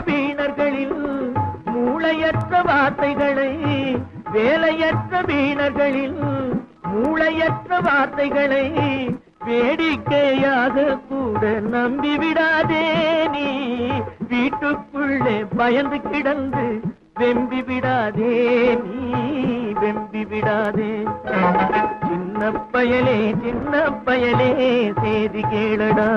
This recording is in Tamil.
வீணர்களில் மூளையற்ற வார்த்தைகளை வேலையற்ற வீணர்களில் மூளையற்ற வார்த்தைகளை வேடிக்கையாக கூட நம்பிவிடாதே நீ வீட்டுக்குள்ளே பயந்து கிடந்து வெம்பி விடாதே நீ வெம்பி விடாதே சின்ன பயலே செய்தி கேளடா